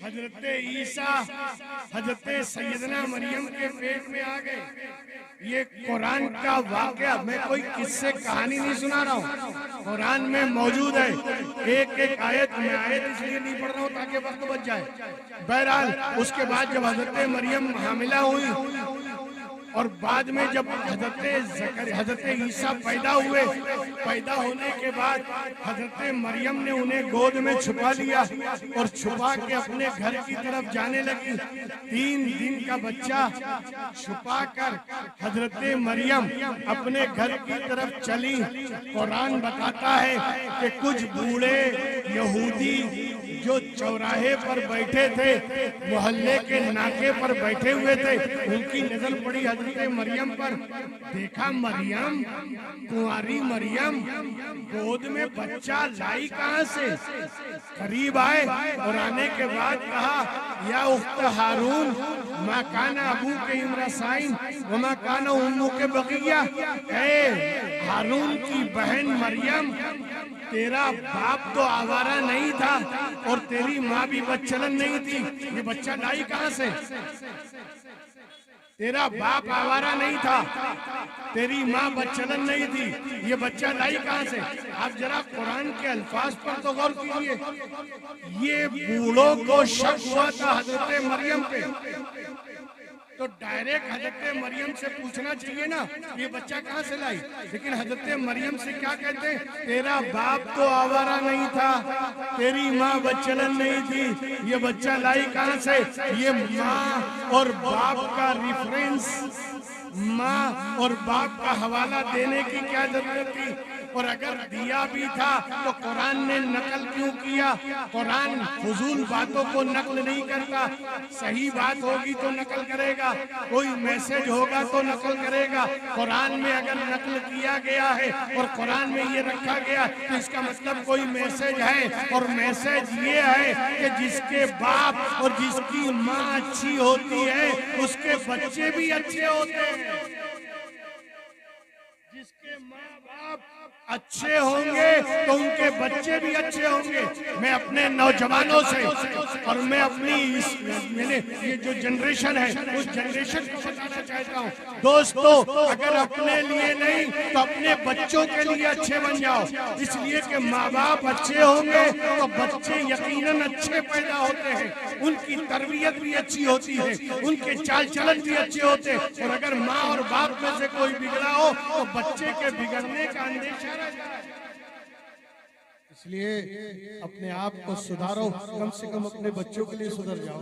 हजरत ईसा हजरत सैयदना मरियम के पेट में आ गए। ये कुरान का वाकया, मैं कोई किस्से कहानी नहीं सुना रहा हूँ, कुरान में मौजूद है। एक एक आयत, मैं आयत इसलिए नहीं पढ़ रहा हूँ ताकि वक्त बच जाए। बहरहाल उसके बाद जब हजरत मरियम हामिला हुई और बाद में जब हजरत ईसा पैदा हुए, पैदा होने के बाद हजरत मरियम ने उन्हें गोद में छुपा लिया और छुपा के अपने घर की तरफ जाने लगी। 3 दिन का बच्चा छुपा कर हजरत मरियम अपने घर की तरफ चली। कुरान बताता है कि कुछ बूढ़े यहूदी जो चौराहे पर बैठे थे, मोहल्ले के नाके पर बैठे हुए थे, उनकी नजर पड़ी हजरत मरियम पर। देखा मरियम, कुंवारी मरियम गोद में बच्चा लाई कहां से? करीब आए और आने के बाद कहा, या उख्त हारून मा काना अबू के इमरासाइन व मा काना उम्मू के बगिया। हारून की बहन मरियम, तेरा बाप तो आवारा नहीं था और तेरी माँ भी बच्चलन नहीं थी, ये बच्चा लाई कहां से? तेरा बाप आवारा नहीं था, तेरी माँ बच्चलन नहीं थी, ये बच्चा लाई कहां से? आप जरा कुरान के अल्फाज पर तो गौर कीजिए। ये बूढ़ों को शक हुआ था हजरत मरियम पे, तो डायरेक्ट हजरत मरियम से पूछना चाहिए ना ये बच्चा कहाँ से लाई। लेकिन हजरत मरियम से क्या कहते हैं? तेरा बाप तो आवारा नहीं था, तेरी माँ बच्चलन नहीं थी, ये बच्चा लाई कहाँ से? ये माँ और बाप का रिफरेंस, माँ और बाप का हवाला देने की क्या जरूरत थी? और अगर दिया भी था तो कुरान ने नकल क्यों किया? कुरान फजूल बातों को नकल नहीं करता, सही बात होगी तो नकल करेगा, कोई मैसेज होगा तो नकल करेगा। कुरान में अगर नकल किया गया है और कुरान में ये रखा गया तो इसका मतलब कोई मैसेज है, और मैसेज ये है कि जिसके बाप और जिसकी माँ अच्छी होती है उसके बच्चे भी अच्छे होते हैं। जिसके माँ बाप अच्छे होंगे तो उनके बच्चे भी अच्छे होंगे। मैं अपने नौजवानों से और मैं अपनी मैंने ये जो जनरेशन है उस जनरेशन को बताना चाहता हूँ, दोस्तों अगर अपने लिए नहीं तो अपने बच्चों के लिए अच्छे बन जाओ। इसलिए कि माँ बाप अच्छे होंगे तो बच्चे यकीनन अच्छे पैदा होते हैं, उनकी तरबियत भी अच्छी होती है, उनके चाल चलन भी अच्छे होते हैं। और अगर माँ और बाप में से कोई बिगड़ा हो तो बच्चे के बिगड़ने का अंदेशा। इसलिए अपने आप को सुधारो, कम से कम अपने बच्चों के लिए सुधर जाओ,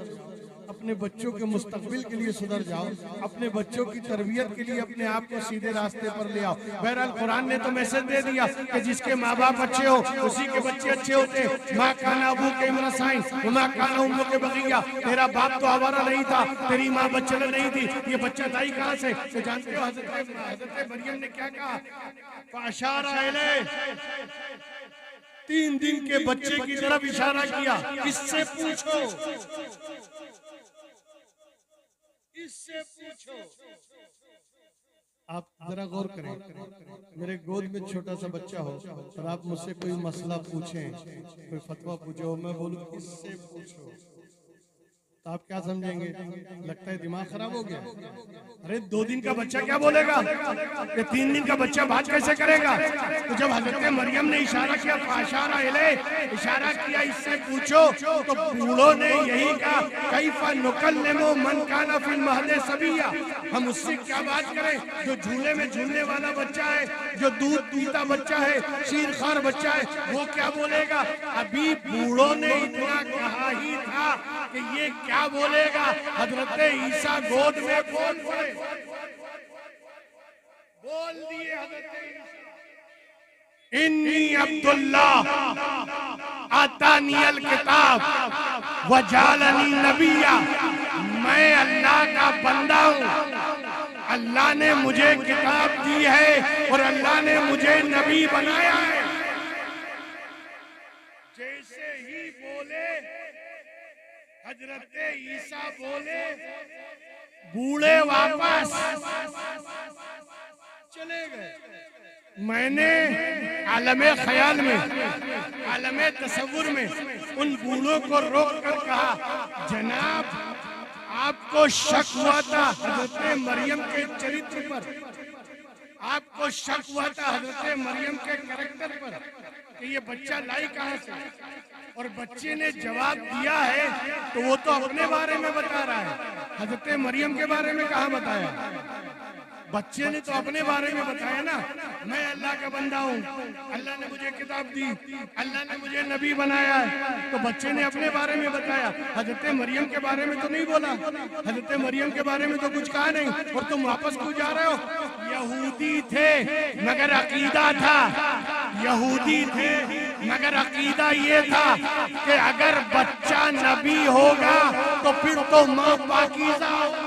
अपने बच्चों के मुस्तकबिल के लिए सुधर जाओ, अपने बच्चों की तरबियत के लिए अपने आप को सीधे रास्ते पर ले आओ। बहरहाल कुरान ने तो मैसेज दे दिया कि जिसके माँ बाप अच्छे हो उसी के बच्चे अच्छे होते हैं। माँ काना अबू के इमरासाइन व माँ काना उम्मू के बगिया, तेरा बाप तो आवारा नहीं था, तेरी माँ बच्चलन नहीं थी, ये बच्चा लाई कहाँ से? तो जानते हो हजरत मरियम ने क्या कहा? फाशारा इलैह, 3 दिन के बच्चे की तरफ इशारा किया। इससे पूछो, इससे पूछो। आप जरा गौर करें, मेरे गोद में छोटा सा बच्चा हो और आप मुझसे कोई मसला पूछें, कोई फतवा पूछो, मैं बोलूं इससे पूछो, तो आप क्या समझेंगे? लगता है दिमाग खराब हो गया। अरे 2 दिन का बच्चा क्या बोलेगा? ये 3 दिन का बच्चा बात कैसे करेगा? तो जब हजरत मरियम ने इशारा किया, फाशारा इलैह, इशारा किया इससे पूछो, तो बूढ़ों ने यही कहा, कैफा नुकल्लिमु मन काना फिल महदे सबिया, हम उससे क्या बात करें जो झूले में झूलने वाला बच्चा है, जो दूध पीता बच्चा है, शीरखार बच्चा है, वो क्या बोलेगा? अभी बूढ़ों ने इतना कहा ही था कि ये क्या बोलेगा? हजरत ईसा गोद में बोल दिए हजरत ईसा, इन्नी अब्दुल्लाह आतानियल किताब वजालनी नबिया, मैं अल्लाह का बंदा हूँ, अल्लाह ने मुझे किताब दी है और अल्लाह ने मुझे नबी बनाया है। जैसे ही बोले हजरत ईसा बोले, बूढ़े वापस चले गए। मैंने आलमे ख्याल में, आलमे तसव्वुर में उन बूढ़ों को रोक कर कहा, जनाब आपको शक हुआ था हजरत मरियम के चरित्र पर, आपको शक हुआ था हजरत मरियम के कैरेक्टर पर कि ये बच्चा लाई कहां से, और बच्चे ने जवाब दिया है तो वो तो अपने बारे में बता रहा है, हजरत मरियम के बारे में कहां बताया? बच्चे ने तो अपने बारे में बताया ना, मैं अल्लाह का बंदा हूँ, अल्लाह ने मुझे किताब दी, अल्लाह ने मुझे नबी बनाया है, तो बच्चे ने अपने बारे में बताया। हजरत मरियम के बारे में तो नहीं बोला, हजरत मरियम के बारे में तो कुछ कहा नहीं। और तुम वापस क्यों जा रहे हो? यहूदी थे मगर अकीदा था, यहूदी थे मगर अकीदा ये था कि अगर बच्चा नबी होगा तो फिर तो माँ पाकीज़ा होगी,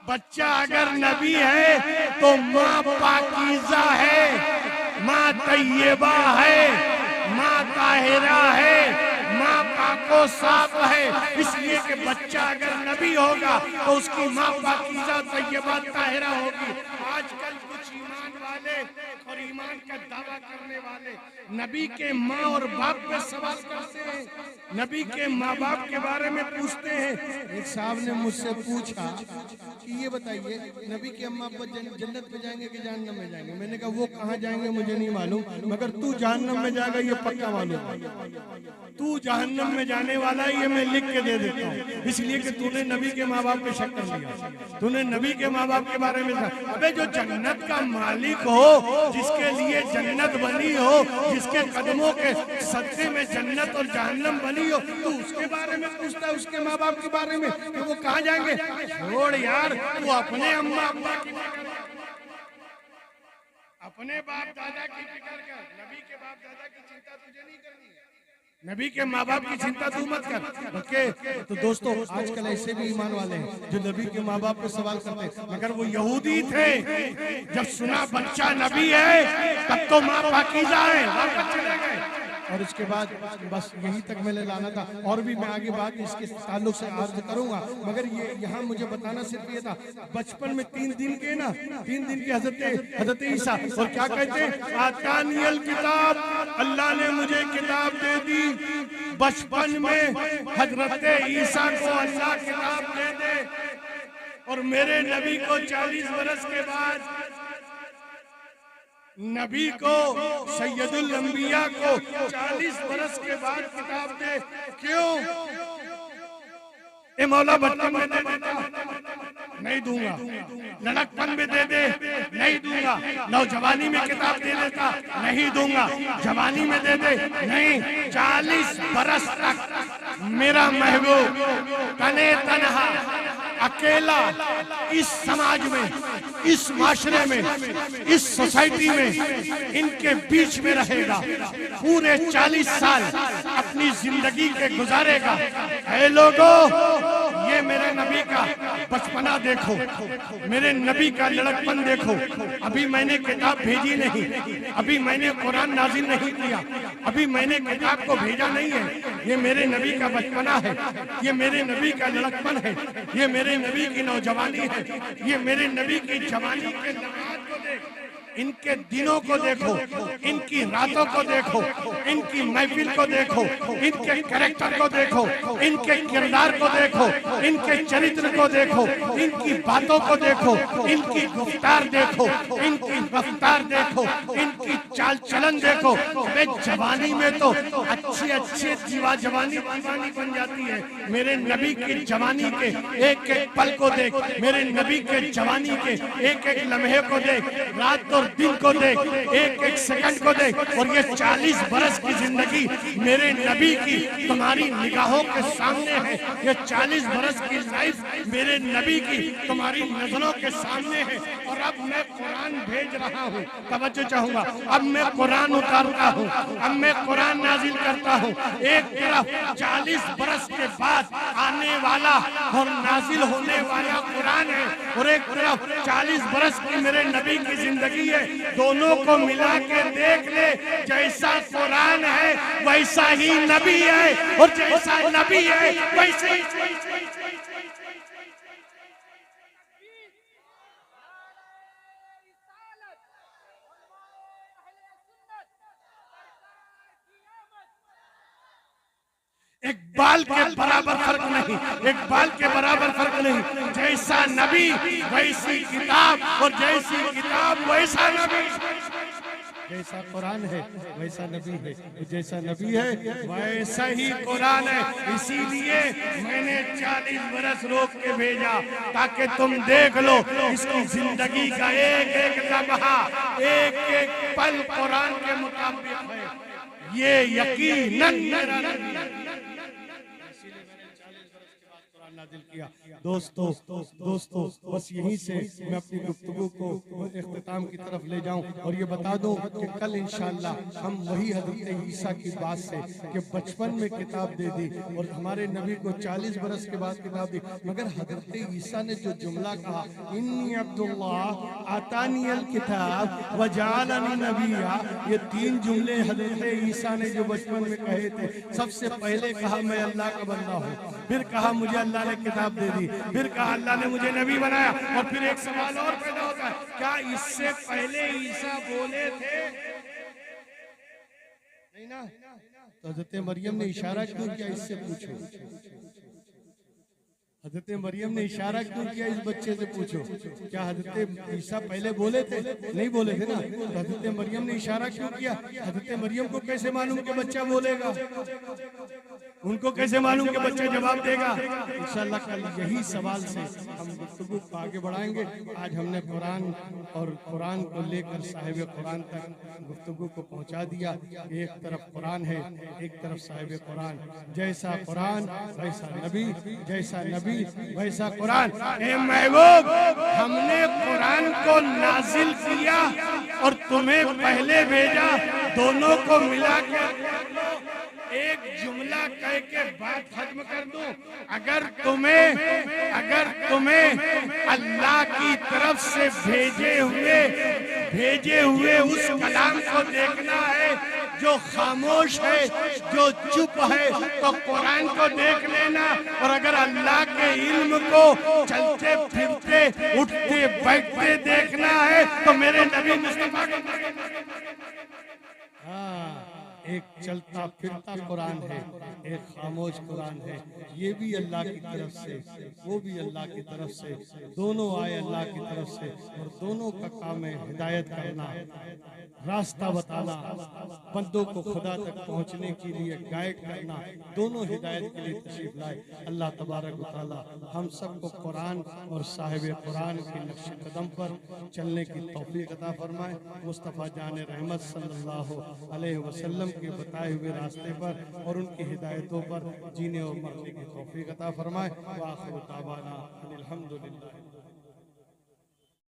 बच्चा अगर नबी है तो माँ पाकीज़ा है, माँ तैयबा है, माँ ताहिरा है, माँ पाको साफ है। इसलिए कि बच्चा अगर नबी होगा तो उसकी माँ पाकीज़ा तैयबा ताहिरा होगी। आजकल कुछ ईमान वाले और ईमान का दावा करने वाले नबी के माँ और बाप पे सवाल करते हैं, नबी के माँ बाप के बारे में पूछते हैं। एक साहब ने मुझसे पूछा कि ये बताइए नबी के अम्मा अब्बा जन्नत में जाएंगे कि जहन्नम में जाएंगे? मैंने कहा वो कहाँ जाएंगे मुझे नहीं मालूम, मगर तू जहन्नम में जाएगा ये पक्का मालूम। तू जहन्नम में जाने वाला है ये मैं लिख के दे देता हूँ, इसलिए कि तूने नबी के माँ बाप पे शक कर लिया, तूने नबी के माँ बाप के बारे में। अबे जो जन्नत का मालिक हो, जिसके लिए जन्नत बनी हो, जिसके कदमों के सदके में जन्नत और जहन्नम बनी हो, तो उसके बारे में पूछता है, उसके माँ बाप के बारे में कि वो कहाँ जाएंगे? छोड़ यार, तू अपने अम्मा अब्बा की फिक्र कर, अपने बाप दादा की फिक्र कर, नबी के बाप दादा की चिंता तुझे नहीं करनी है, नबी के माँ बाप की चिंता तू मत कर। ओके, तो दोस्तों आजकल ऐसे भी ईमान वाले हैं जो नबी के माँ बाप पे सवाल करते हैं, मगर वो यहूदी थे। जब सुना बच्चा नबी है तब तो माँ पाकीज़ा है, वापस चले गए। और उसके बाद बस यही तक मैंने लाना था, और भी मैं आगे बात इसके ताल्लुक से अर्ज करूंगा, मगर ये यहाँ मुझे बताना सिर्फ ये था, बचपन में 3 दिन के ना, 3 दिन के हजरत ईसा, और क्या कहते हैं, आतानियल किताब, अल्लाह ने मुझे किताब दे दी। बचपन में हजरत ईसा को अल्लाह किताब दे दे, और मेरे नबी को 40 बरस के बाद, नबी को सैयदुल अंबिया को 40 बरस के बाद किताब दे। क्यों? ए मौला बचपन में दे देता, नहीं दूंगा, लड़कपन में दे दे, नहीं दूंगा, नौजवानी में किताब दे देता, नहीं दूंगा, जवानी में दे दे, नहीं, 40 बरस तक मेरा महबूब तने तनहा अकेला इस समाज में, इस माशरे में, इस सोसाइटी में, इनके बीच में रहेगा, पूरे 40 साल अपनी जिंदगी के गुजारेगा। ऐ लोगों, ये मेरे नबी का बचपना देखो, मेरे नबी का लड़कपन देखो। अभी मैंने किताब भेजी नहीं, अभी मैंने कुरान नाजिल नहीं किया, अभी मैंने किताब को भेजा नहीं है। ये मेरे नबी का बचपना है, ये मेरे नबी का लड़कपन है, ये मेरे नबी की नौजवानी है, ये मेरे नबी की जवानी के लम्हात को देख, इनके दिनों को देखो, इनकी रातों को देखो, इनकी महफिल को देखो, इनके कैरेक्टर को देखो, इनके किरदार को देखो, इनके चरित्र को देखो, इनकी बातों को देखो, इनकी गुफ्तार देखो, इनकी रफ्तार देखो, इनकी चाल चलन देखो। वे जवानी में तो अच्छी अच्छी जवानी दीवानी बन जाती है। मेरे नबी की जवानी के एक एक पल को देख, मेरे नबी के जवानी के एक एक लम्हे को देख, रात और दिन को देख, एक एक सेकंड को देख, और ये 40 बरस की जिंदगी मेरे नबी की तुम्हारी निगाहों के सामने है। ये 40 बरस की लाइफ मेरे नबी की तुम्हारी नजरों के सामने है। और अब मैं कुरान भेज रहा हूँ, तवज्जो चाहूंगा, अब मैं कुरान उतारता हूँ, अब मैं कुरान नाजिल करता हूँ। एक तरफ 40 बरस के बाद आने वाला और नाजिल होने वाला कुरान है, और एक तरफ 40 बरस की मेरे नबी की जिंदगी है। दोनों को मिला के देख ले, जैसा कुरान है वैसा ही नबी है, और जैसा नबी है वैसे ही। बाल के बराबर फर्क नहीं, एक बाल के बराबर फर्क नहीं। जैसा नबी वैसी किताब, और जैसी किताब वैसा नबी। जैसा कुरान है वैसा नबी है, जैसा नबी है वैसा ही कुरान है। इसीलिए मैंने 40 बरस रोक के भेजा ताकि तुम देख लो इसकी जिंदगी का एक एक लम्हा, एक एक पल कुरान के मुताबिक है। ये यकीनन मेरा नबी है। नाज़िल किया। दोस्तों बस यहीं से मैं अपनी गुफ्तगू को इख्तिताम की तरफ ले जाऊं और ये बता दूं कि कल इंशाअल्लाह हम वही हज़रत ईसा की बात से कि बचपन में किताब दे दी और हमारे नबी को 40 बरस के बाद किताब दी, मगर हज़रत ईसा ने जो जुमला कहा इन्नी अब्दुल्लाह आतानियल किताब व जअलनी नबिया, ये 3 जुमले हज़रत ईसा ने जो बचपन में कहे थे। सबसे पहले कहा मैं अल्लाह का बंदा हूँ, फिर कहा मुझे अल्लाह ने किताब दे दी, फिर कहा अल्लाह ने मुझे नबी बनाया। और फिर एक सवाल और पैदा होता है, क्या इससे पहले ईसा बोले थे? नहीं ना। तो हज़रत मरियम ने इशारा क्यों किया, इससे पूछो। हज़रत मरियम ने इशारा क्यों किया, इस बच्चे से पूछो। क्या हज़रत ईसा पहले बोले थे? नहीं बोले थे ना। तो हज़रत मरियम ने इशारा क्यों किया? हज़रत मरियम को कैसे मालूम कि बच्चा बोलेगा? उनको कैसे मालूम कि बच्चा जवाब देगा? इंशाअल्लाह कल यही सवाल से हम गुफ्तगू को आगे बढ़ाएंगे। आज हमने कुरान और कुरान को लेकर साहिब कुरान तक गुफ्तगू को पहुंचा दिया। एक तरफ कुरान है, एक तरफ साहिब कुरान। जैसा कुरान वैसा नबी, जैसा नबी वैसा कुरान। ए महबूब, हमने कुरान को नाजिल किया और तुम्हें पहले भेजा, दोनों को मिला के एक जुमला कह के बात खत्म कर दूं। अगर तुम्हें अल्लाह की तरफ से भेजे हुए उस कलाम को देखना है जो खामोश है, जो चुप है, तो कुरान को देख लेना। और अगर अल्लाह के इल्म को चलते फिरते उठते बैठते देखना है तो मेरे नबी मुस्तफा को। एक चलता फिरता कुरान है, एक खामोश कुरान है। ये भी अल्लाह की तरफ से, वो भी अल्लाह की तरफ से, दोनों आए अल्लाह की तरफ से। और दोनों का काम है हिदायत करना, रास्ता बताना, बंदों को खुदा तक पहुंचने के लिए गाइड करना। दोनों हिदायत के लिए तशरीफ लाए। अल्लाह तबारक व तआला हम सबको कुरान और साहिब कुरान के नक्श कदम पर चलने की तौफीक अता फरमाए। मुस्तफ़ा जान रहमत सल्लल्लाहु अलैहि वसल्लम के बताए हुए रास्ते पर और उनकी हिदायतों पर जीने और मरने की तौफीक अता फरमाए। व आखिर दावाना अनिल हम्दुलिल्लाह।